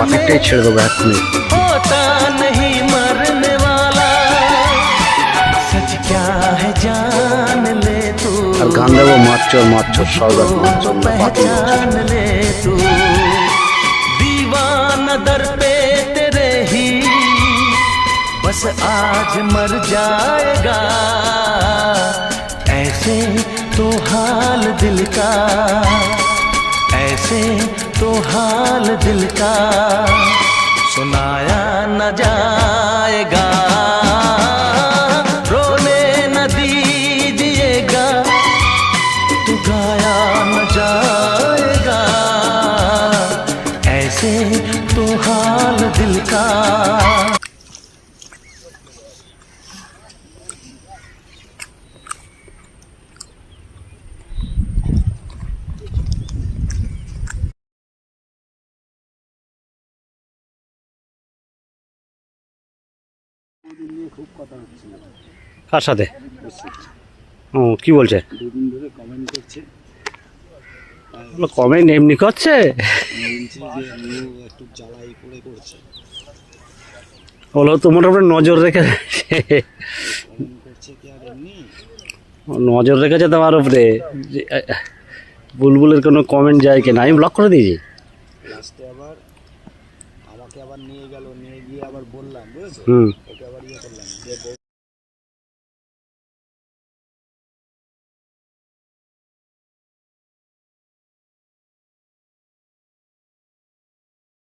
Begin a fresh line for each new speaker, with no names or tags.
ট্রাফিকটাই ছেড়ে দেবো এখনই।
होता नहीं मरने वाला सच क्या है जान ले तू
আর গান দেবো মারচর মারচর সরকার
पहचान ले तू दीवाना दर पे तेरे ही बस आज मर जाएगा ऐसे तो हाल दिल का ऐसे तो हाल दिल का सुनाया न जाएगा रोने न दीजिएगा तो गाया न जाएगा ऐसे तो हाल दिल का
কার সাথে? ও কি বলছে?
দুদিন ধরে কমেন্ট করছে,
কমেন্ট এমনি করছে?
বলছে যে ও একটু জ্বালাই করে করছে,
বলো তো মোটামুটি নজর রেখে
কমেন্ট করছে কি আর এমনি
নজর রেখেছে তোমার উপরে। বুলবুলের কোনো কমেন্ট যায় কিনা আমি ব্লক করে দিয়েছি।
লাস্টে আবার আমাকে আবার নিয়ে গেল, নিয়ে গিয়ে আবার বললাম বুঝেছো,
হুম
ওকে আবার ইয়ে করলাম যে বউ